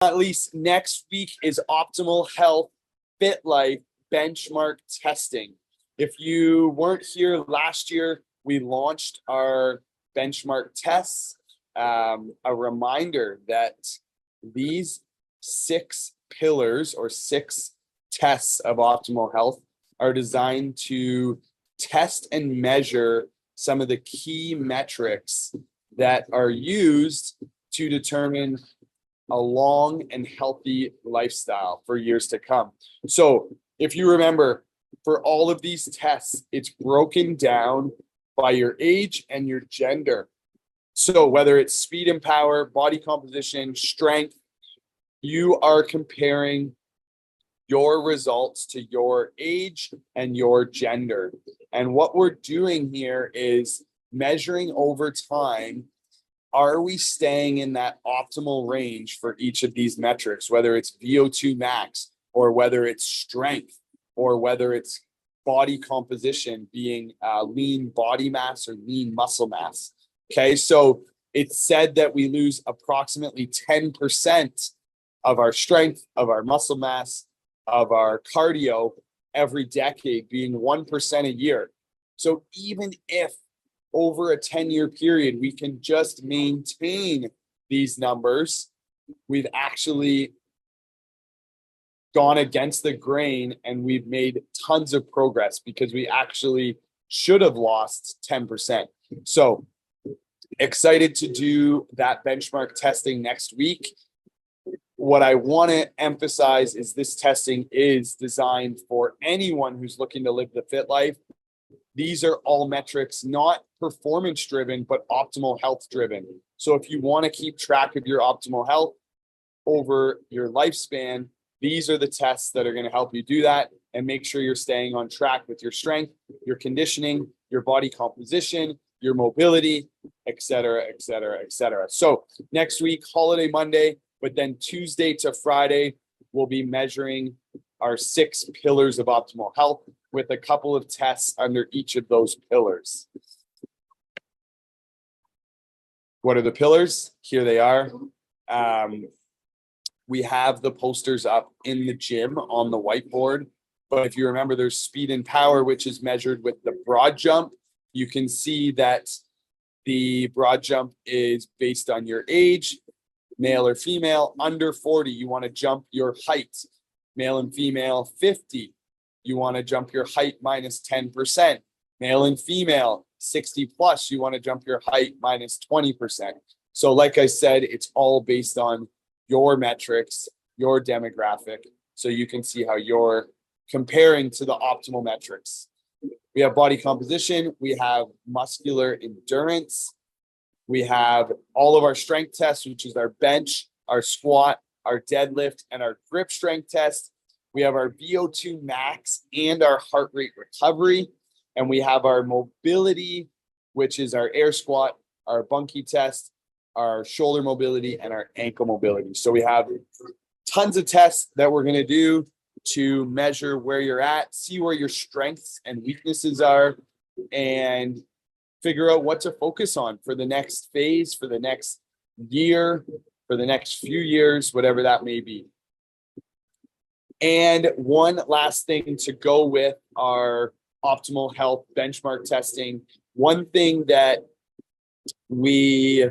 At least next week is Optimal Health Fit Life benchmark testing. If you weren't here last year, we launched our benchmark tests. A reminder that these 6 pillars or 6 tests of optimal health are designed to test and measure some of the key metrics that are used to determine a long and healthy lifestyle for years to come. So if you remember, for all of these tests, it's broken down by your age and your gender. So whether it's speed and power, body composition, strength, you are comparing your results to your age and your gender. And what we're doing here is measuring over time, are we staying in that optimal range for each of these metrics, whether it's VO2 max or whether it's strength or whether it's body composition, being lean body mass or lean muscle mass. Okay, so it's said that we lose approximately 10% of our strength, of our muscle mass, of our cardio every decade, being 1% a year. So even if over a 10-year period, we can just maintain these numbers, we've actually gone against the grain and we've made tons of progress because we actually should have lost 10%. So excited to do that benchmark testing next week. What I want to emphasize is this testing is designed for anyone who's looking to live the fit life. These are all metrics, not performance driven, but optimal health driven. So if you want to keep track of your optimal health over your lifespan, these are the tests that are going to help you do that and make sure you're staying on track with your strength, your conditioning, your body composition, your mobility, et cetera, et cetera, et cetera. So next week, holiday Monday, but then Tuesday to Friday, we'll be measuring our 6 pillars of optimal health with a couple of tests under each of those pillars. What are the pillars? Here they are. We have the posters up in the gym on the whiteboard. But if you remember, there's speed and power, which is measured with the broad jump. You can see that the broad jump is based on your age, male or female. Under 40, you want to jump your height. Male and female, 50. You want to jump your height minus 10%. Male and female, 60 plus, you want to jump your height minus 20%. So like I said, it's all based on your metrics, your demographic, so you can see how you're comparing to the optimal metrics. We have body composition, we have muscular endurance, we have all of our strength tests, which is our bench, our squat, our deadlift, and our grip strength test. We have our VO2 max and our heart rate recovery. And we have our mobility, which is our air squat, our bunkie test, our shoulder mobility, and our ankle mobility. So we have tons of tests that we're going to do to measure where you're at, see where your strengths and weaknesses are, and figure out what to focus on for the next phase, for the next year, for the next few years, whatever that may be. And one last thing to go with our optimal health benchmark testing. One thing that we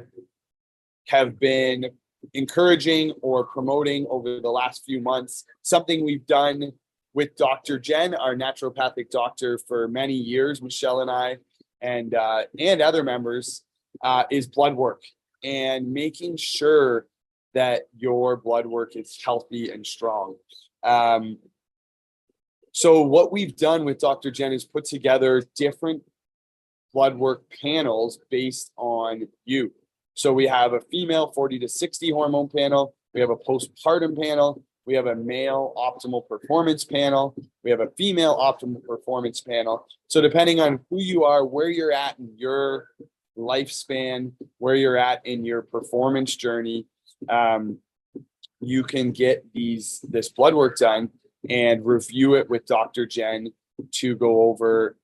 have been encouraging or promoting over the last few months, something we've done with Dr. Jen, our naturopathic doctor, for many years, Michelle and I, and other members, is blood work and making sure that your blood work is healthy and strong. So what we've done with Dr. Jen is put together different blood work panels based on you. So we have a female 40 to 60 hormone panel. We have a postpartum panel. We have a male optimal performance panel. We have a female optimal performance panel. So depending on who you are, where you're at in your lifespan, where you're at in your performance journey, you can get this blood work done and review it with Dr. Jen to go over,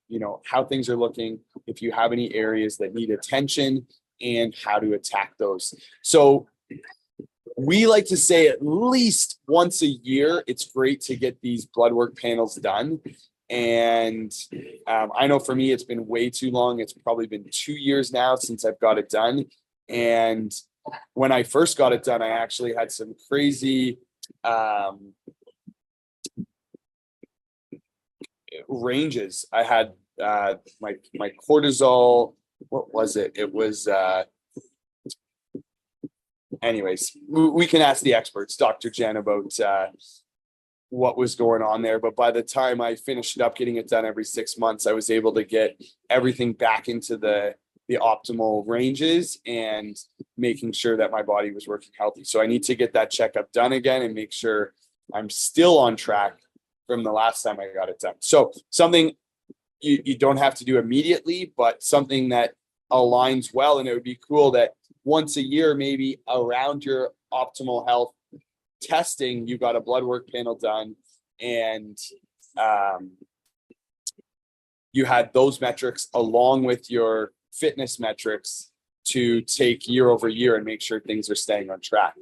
how things are looking, if you have any areas that need attention, and how to attack those. So we like to say at least once a year, it's great to get these blood work panels done. And I know for me, it's been way too long. It's probably been 2 years now since I've got it done. And when I first got it done, I actually had some crazy ranges. I had my cortisol. What was it? It was anyways, we can ask the experts, Dr. Jen, about what was going on there. But by the time I finished up getting it done every 6 months, I was able to get everything back into the optimal ranges and making sure that my body was working healthy. So I need to get that checkup done again and make sure I'm still on track from the last time I got it done. So something you don't have to do immediately, but something that aligns well. And it would be cool that once a year, maybe around your optimal health testing, you got a blood work panel done, and you had those metrics along with your fitness metrics to take year over year and make sure things are staying on track.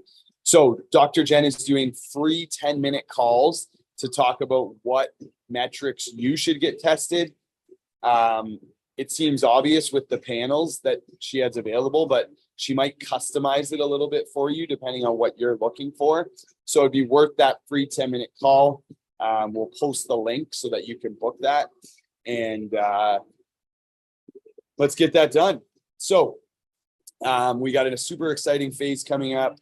So Dr. Jen is doing free 10-minute calls to talk about what metrics you should get tested. It seems obvious with the panels that she has available, but she might customize it a little bit for you depending on what you're looking for. So it'd be worth that free 10-minute call. We'll post the link so that you can book that, and let's get that done. So we got a super exciting phase coming up.